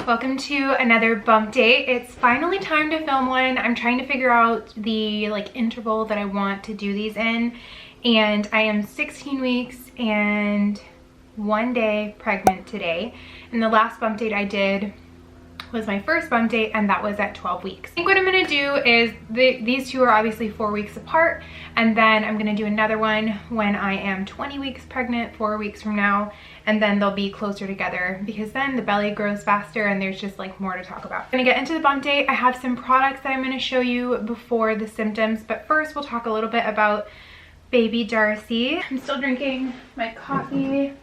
Welcome to another bump date. It's finally time to film one. I'm trying to figure out the interval that I want to do these in, and I am 16 weeks and 1 day pregnant today. And the last bump date I did was my first bump date, and that was at 12 weeks. I think what I'm gonna do is, these two are obviously 4 weeks apart, and then I'm gonna do another one when I am 20 weeks pregnant, 4 weeks from now, and then they'll be closer together because then the belly grows faster and there's just more to talk about. I'm gonna get into the bump date. I have some products that I'm gonna show you before the symptoms, but first we'll talk a little bit about baby Darcy. I'm still drinking my coffee.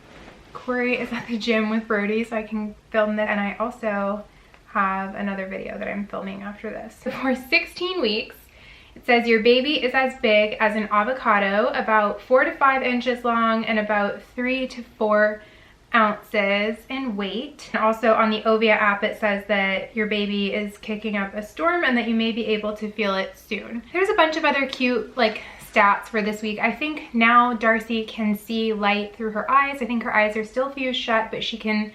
Corey is at the gym with Brodys, so I can film this, and I also have another video that I'm filming after this. For 16 weeks, it says your baby is as big as an avocado, about 4 to 5 inches long and about 3 to 4 ounces in weight. And also on the Ovia app, it says that your baby is kicking up a storm and that you may be able to feel it soon. There's a bunch of other cute stats for this week. I think now Darcy can see light through her eyes. I think her eyes are still fused shut, but she can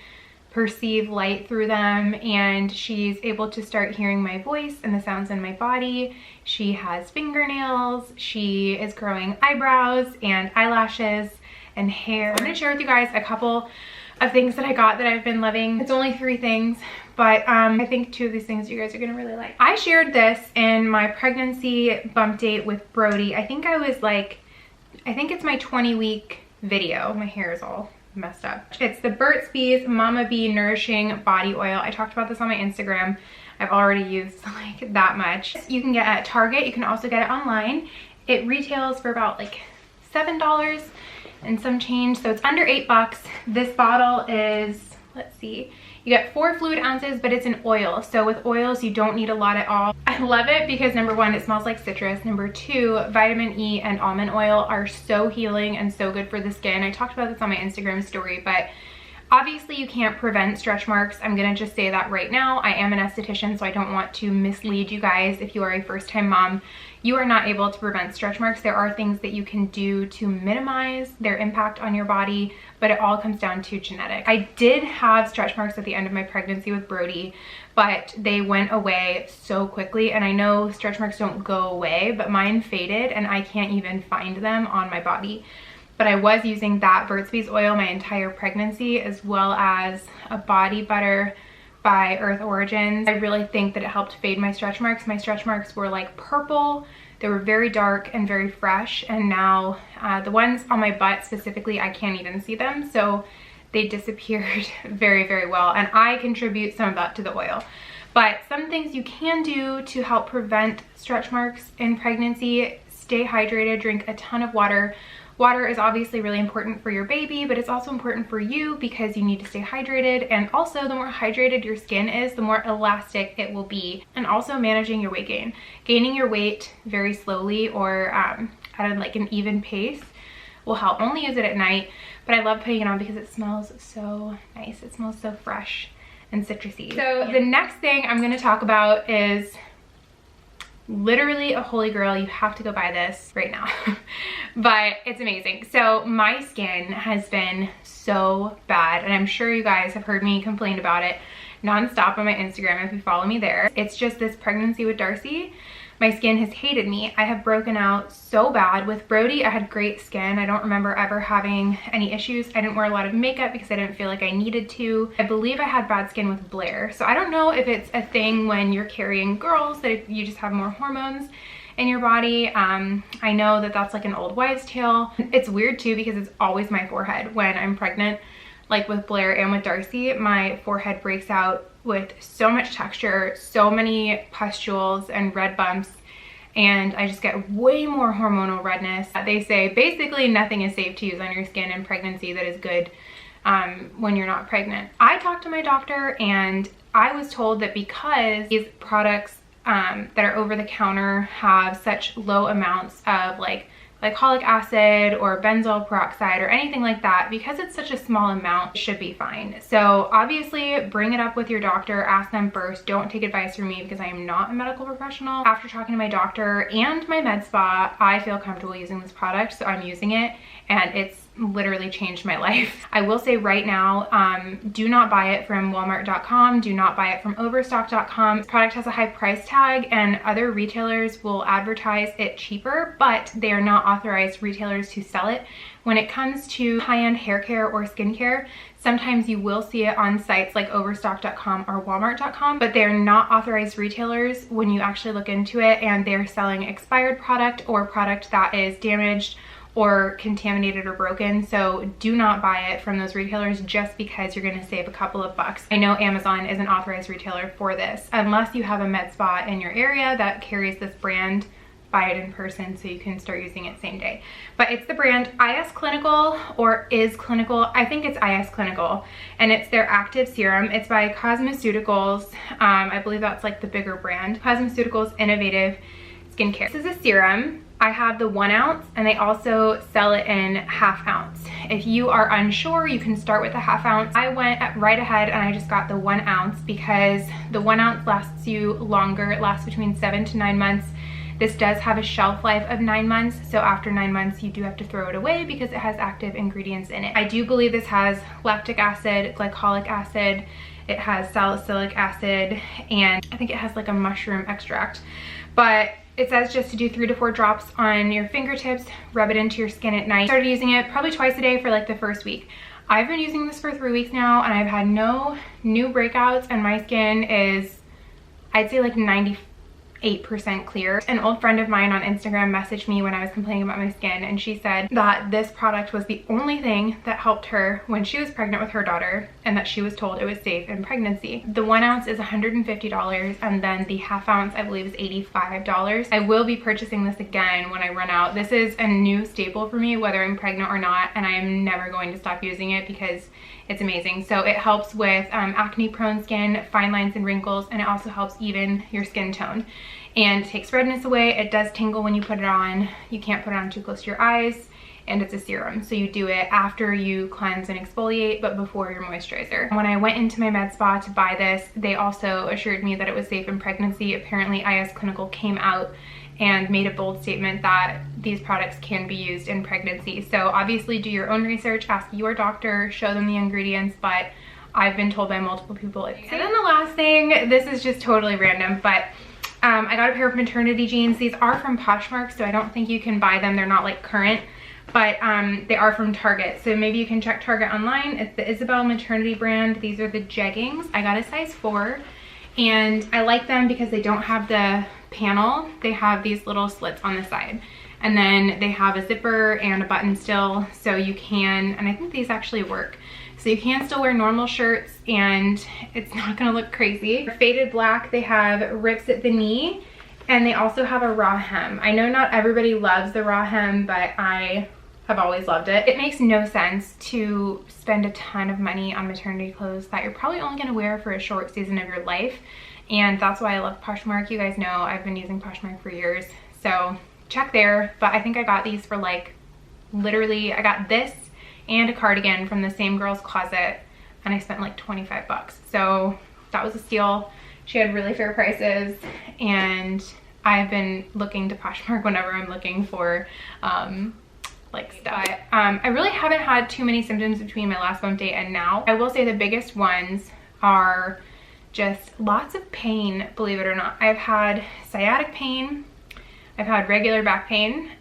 perceive light through them, and she's able to start hearing my voice and the sounds in my body. She has fingernails, she is growing eyebrows and eyelashes and hair. I'm gonna share with you guys a couple of things that I got that I've been loving. It's only 3 things, but I think 2 of these things you guys are gonna really like. I shared this in my pregnancy bump date with Brody. I think it's my 20-week video. My hair is all messed up. It's the Burt's Bees Mama Bee Nourishing Body Oil. I talked about this on my Instagram. I've already used that much. You can get it at Target. You can also get it online. It retails for about $7 and some change, so it's under $8. This bottle is, let's see, you get 4 fluid ounces, but it's an oil. So with oils, you don't need a lot at all. I love it because number 1, it smells like citrus. Number 2, vitamin E and almond oil are so healing and so good for the skin. I talked about this on my Instagram story, but obviously you can't prevent stretch marks. I'm gonna just say that right now. I am an esthetician, so I don't want to mislead you guys. If you are a first-time mom, you are not able to prevent stretch marks. There are things that you can do to minimize their impact on your body, but it all comes down to genetics. I did have stretch marks at the end of my pregnancy with Brody, but they went away so quickly. And I know stretch marks don't go away, but mine faded and I can't even find them on my body. But I was using that Burt's Bees oil my entire pregnancy, as well as a body butter by Earth Origins. I really think that it helped fade my stretch marks. My stretch marks were purple. They were very dark and very fresh, and now the ones on my butt specifically, I can't even see them, so they disappeared very, very well, and I contribute some of that to the oil. But some things you can do to help prevent stretch marks in pregnancy: stay hydrated, drink a ton of water. Water is obviously really important for your baby, but it's also important for you because you need to stay hydrated. And also, the more hydrated your skin is, the more elastic it will be. And also managing your weight gain. Gaining your weight very slowly or at an even pace will help. Only use it at night, but I love putting it on because it smells so nice. It smells so fresh and citrusy. So the next thing I'm gonna talk about is literally a holy grail. You have to go buy this right now. But it's amazing. So my skin has been so bad, and I'm sure you guys have heard me complain about it nonstop on my Instagram if you follow me there. It's just this pregnancy with Darcy. My skin has hated me. I have broken out so bad. With Brody, I had great skin. I don't remember ever having any issues. I didn't wear a lot of makeup because I didn't feel like I needed to. I believe I had bad skin with Blair. So I don't know if it's a thing when you're carrying girls, that you just have more hormones in your body. I know that that's an old wives' tale. It's weird too because it's always my forehead when I'm pregnant. With Blair and with Darcy, my forehead breaks out with so much texture, so many pustules and red bumps, and I just get way more hormonal redness. They say basically nothing is safe to use on your skin in pregnancy that is good when you're not pregnant. I talked to my doctor, and I was told that because these products that are over the counter have such low amounts of glycolic acid or benzoyl peroxide or anything like that, because it's such a small amount, it should be fine. So obviously bring it up with your doctor, ask them first. Don't take advice from me because I am not a medical professional. After talking to my doctor and my med spa, I feel comfortable using this product, so I'm using it, and it's literally changed my life. I will say right now, do not buy it from Walmart.com, do not buy it from Overstock.com. This product has a high price tag and other retailers will advertise it cheaper, but they are not authorized retailers to sell it. When it comes to high-end hair care or skincare, sometimes you will see it on sites like Overstock.com or Walmart.com, but they're not authorized retailers when you actually look into it, and they're selling expired product or product that is damaged or contaminated or broken. So do not buy it from those retailers just because you're gonna save a couple of bucks. I know Amazon is an authorized retailer for this. Unless you have a med spa in your area that carries this brand, buy it in person so you can start using it same day. But it's the brand IS Clinical, or Is Clinical. I think it's IS Clinical, and it's their active serum. It's by Cosmeceuticals. I believe that's like the bigger brand. Cosmeceuticals Innovative Skincare. This is a serum. I have the 1 ounce, and they also sell it in ½ ounce. If you are unsure, you can start with the ½ ounce. I went right ahead and I just got the 1 ounce because the 1 ounce lasts you longer. It lasts between 7 to 9 months. This does have a shelf life of 9 months, so after 9 months you do have to throw it away because it has active ingredients in it. I do believe this has lactic acid, glycolic acid, it has salicylic acid, and I think it has like a mushroom extract. But it says just to do 3 to 4 drops on your fingertips, rub it into your skin at night. I started using it probably twice a day for like the first week. I've been using this for 3 weeks now, and I've had no new breakouts, and my skin is, I'd say like 98% clear. An old friend of mine on Instagram messaged me when I was complaining about my skin, and she said that this product was the only thing that helped her when she was pregnant with her daughter, and that she was told it was safe in pregnancy. The 1 ounce is $150, and then the ½ ounce I believe is $85. I will be purchasing this again when I run out. This is a new staple for me whether I'm pregnant or not, and I am never going to stop using it because it's amazing. So it helps with acne prone skin, fine lines and wrinkles, and it also helps even your skin tone and takes redness away. It does tingle when you put it on. You can't put it on too close to your eyes, and it's a serum, so you do it after you cleanse and exfoliate but before your moisturizer. When I went into my med spa to buy this, they also assured me that it was safe in pregnancy. Apparently IS Clinical came out and made a bold statement that these products can be used in pregnancy. So obviously do your own research, ask your doctor, show them the ingredients, but I've been told by multiple people it's safe. And then the last thing, this is just totally random, but I got a pair of maternity jeans. These are from Poshmark, so I don't think you can buy them. They're not like current, but they are from Target. So maybe you can check Target online. It's the Isabel maternity brand. These are the jeggings. I got a size 4, and I like them because they don't have the panel. They have these little slits on the side, and then they have a zipper and a button still, so you can, and I think these actually work. So you can still wear normal shirts and it's not gonna look crazy. Faded black, they have rips at the knee, and they also have a raw hem. I know not everybody loves the raw hem, but I have always loved it. It makes no sense to spend a ton of money on maternity clothes that you're probably only gonna wear for a short season of your life. And that's why I love Poshmark. You guys know I've been using Poshmark for years, so check there. But I think I got these for like, literally, I got this and a cardigan from the same girl's closet, and I spent like 25 bucks. So that was a steal. She had really fair prices, and I've been looking to Poshmark whenever I'm looking for like stuff. But I really haven't had too many symptoms between my last bump date and now. I will say the biggest ones are just lots of pain, believe it or not. I've had sciatic pain, I've had regular back pain,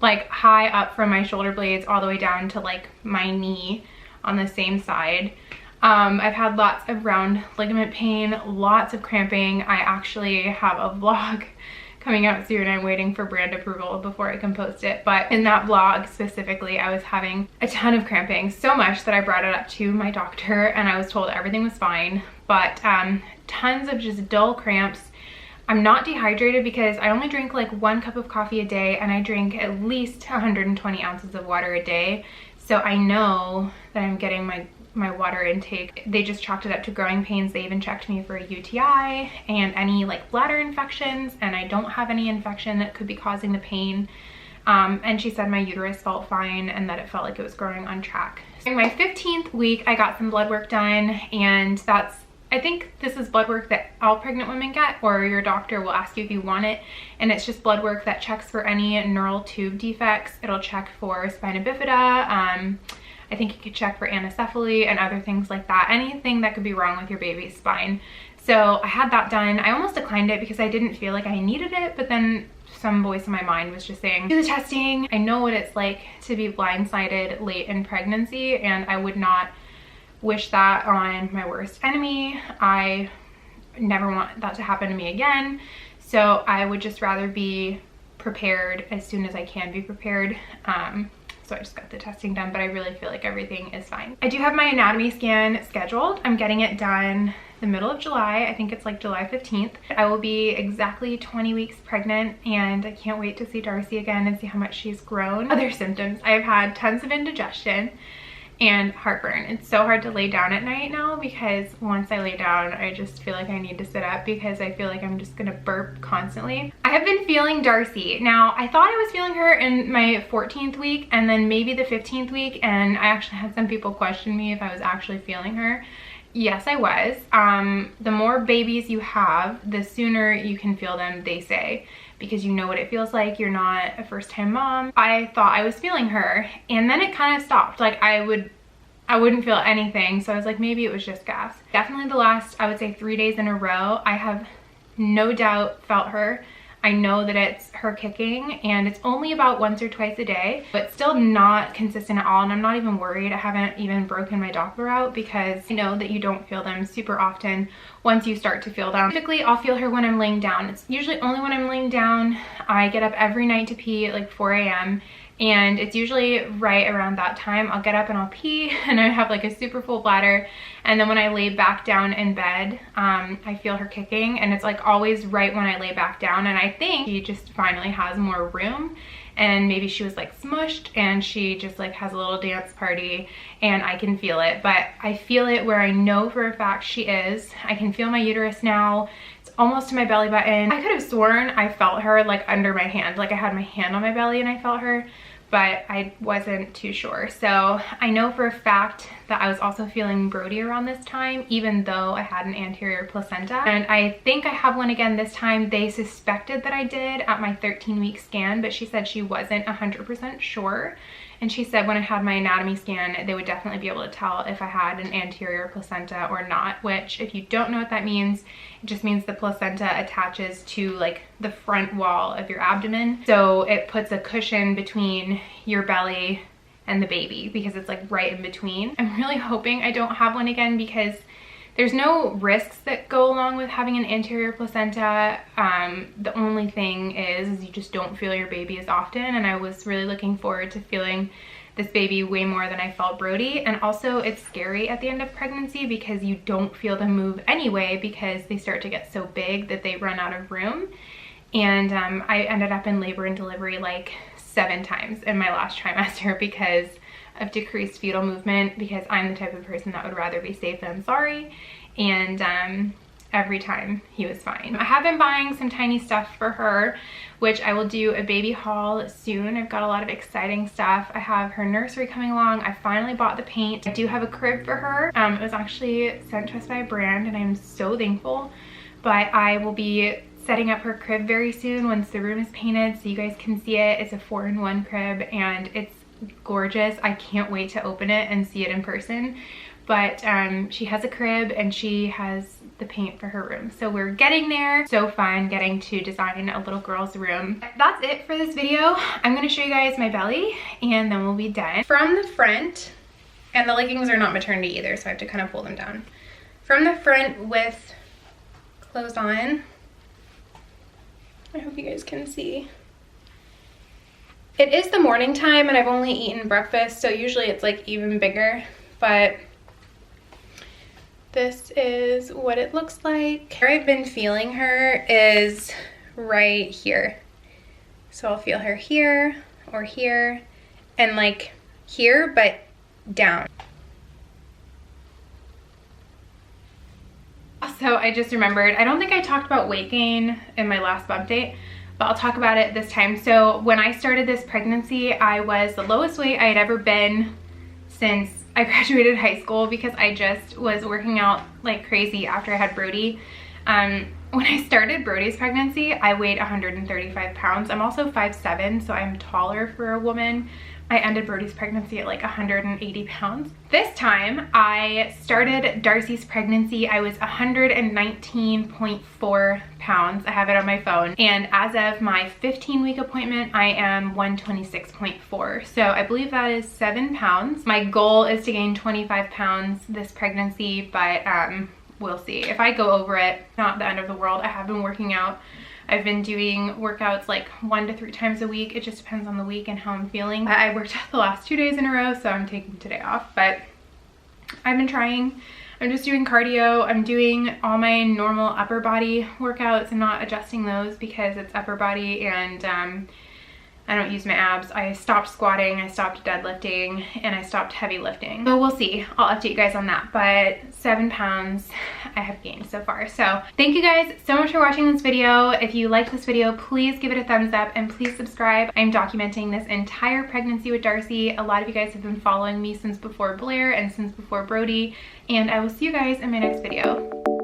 like high up from my shoulder blades all the way down to like my knee on the same side. I've had lots of round ligament pain, lots of cramping. I actually have a vlog coming out soon. I'm waiting for brand approval before I can post it, but in that vlog specifically, I was having a ton of cramping, so much that I brought it up to my doctor and I was told everything was fine, but tons of just dull cramps. I'm not dehydrated because I only drink like 1 cup of coffee a day, and I drink at least 120 ounces of water a day. So I know that I'm getting my water intake. They just chalked it up to growing pains. They even checked me for a UTI and any like bladder infections, and I don't have any infection that could be causing the pain. And she said my uterus felt fine and that it felt like it was growing on track. During my 15th week, I got some blood work done, and that's, I think this is blood work that all pregnant women get, or your doctor will ask you if you want it, and it's just blood work that checks for any neural tube defects. It'll check for spina bifida. I think it could check for anencephaly and other things like that, anything that could be wrong with your baby's spine. So I had that done. I almost declined it because I didn't feel like I needed it, but then some voice in my mind was just saying, do the testing. I know what it's like to be blindsided late in pregnancy, and I would not wish that on my worst enemy. I never want that to happen to me again. So I would just rather be prepared as soon as I can be prepared. So I just got the testing done, but I really feel like everything is fine. I do have my anatomy scan scheduled. I'm getting it done the middle of July. I think it's like July 15th. I will be exactly 20 weeks pregnant, and I can't wait to see Darcy again and see how much she's grown. Other symptoms, I've had tons of indigestion and heartburn. It's so hard to lay down at night now because once I lay down, I just feel like I need to sit up because I feel like I'm just gonna burp constantly. I have been feeling Darcy. Now, I thought I was feeling her in my 14th week and then maybe the 15th week, and I actually had some people question me if I was actually feeling her. Yes, I was. The more babies you have, the sooner you can feel them, they say, because you know what it feels like. You're not a first-time mom. I thought I was feeling her, and then it kind of stopped. Like I wouldn't feel anything, so I was like, maybe it was just gas. Definitely the last, I would say 3 days in a row, I have no doubt felt her. I know that it's her kicking, and it's only about once or twice a day, but still not consistent at all, and I'm not even worried. I haven't even broken my Doppler out because I know that you don't feel them super often once you start to feel them. Typically, I'll feel her when I'm laying down. It's usually only when I'm laying down. I get up every night to pee at like 4 a.m. and it's usually right around that time. I'll get up and I'll pee, and I have like a super full bladder, and then when I lay back down in bed, I feel her kicking, and it's like always right when I lay back down, and I think she just finally has more room, and maybe she was like smushed and she just like has a little dance party, and I can feel it. But I feel it where I know for a fact she is. I can feel my uterus now. It's almost to my belly button. I could have sworn I felt her like under my hand, like I had my hand on my belly and I felt her, but I wasn't too sure. So I know for a fact that I was also feeling Brody around this time, even though I had an anterior placenta. And I think I have one again this time. They suspected that I did at my 13-week scan, but she said she wasn't 100% sure. And she said when I had my anatomy scan, they would definitely be able to tell if I had an anterior placenta or not, which if you don't know what that means, it just means the placenta attaches to like the front wall of your abdomen. So it puts a cushion between your belly and the baby because it's like right in between. I'm really hoping I don't have one again because there's no risks that go along with having an anterior placenta. The only thing is you just don't feel your baby as often, and I was really looking forward to feeling this baby way more than I felt Brody. And also it's scary at the end of pregnancy because you don't feel them move anyway because they start to get so big that they run out of room. And I ended up in labor and delivery like 7 times in my last trimester because of decreased fetal movement, because I'm the type of person that would rather be safe than sorry. And every time he was fine. I have been buying some tiny stuff for her, which I will do a baby haul soon. I've got a lot of exciting stuff. I have her nursery coming along. I finally bought the paint. I do have a crib for her. It was actually sent to us by a brand, and I'm so thankful. But I will be setting up her crib very soon once the room is painted so you guys can see it. It's a 4-in-1 crib, and it's gorgeous. I can't wait to open it and see it in person. But she has a crib and she has the paint for her room, so we're getting there. So fun getting to design a little girl's room. That's it for this video. I'm going to show you guys my belly and then we'll be done. From the front, and the leggings are not maternity either, so I have to kind of pull them down. From the front with clothes on, I hope you guys can see. It is the morning time and I've only eaten breakfast, so usually it's like even bigger, but this is what it looks like. Where I've been feeling her is right here. So I'll feel her here or here and like here, but down. So I just remembered, I don't think I talked about weight gain in my last bump date, but I'll talk about it this time. So when I started this pregnancy, I was the lowest weight I had ever been since I graduated high school because I just was working out like crazy after I had Brody. When I started Brody's pregnancy, I weighed 135 pounds. I'm also 5'7", so I'm taller for a woman. I ended Brody's pregnancy at like 180 pounds. This time I started Darcy's pregnancy, I was 119.4 pounds. I have it on my phone. And as of my 15-week appointment, I am 126.4. So I believe that is 7 pounds. My goal is to gain 25 pounds this pregnancy, but we'll see. If I go over it, not the end of the world. I have been working out. I've been doing workouts like 1 to 3 times a week. It just depends on the week and how I'm feeling. I worked out the last 2 days in a row, so I'm taking today off, but I've been trying. I'm just doing cardio. I'm doing all my normal upper body workouts. I'm not adjusting those because it's upper body and I don't use my abs. I stopped squatting, I stopped deadlifting, and I stopped heavy lifting. So we'll see. I'll update you guys on that. But 7 pounds I have gained so far. So thank you guys so much for watching this video. If you liked this video, please give it a thumbs up and please subscribe. I'm documenting this entire pregnancy with Darcy. A lot of you guys have been following me since before Blair and since before Brody. And I will see you guys in my next video.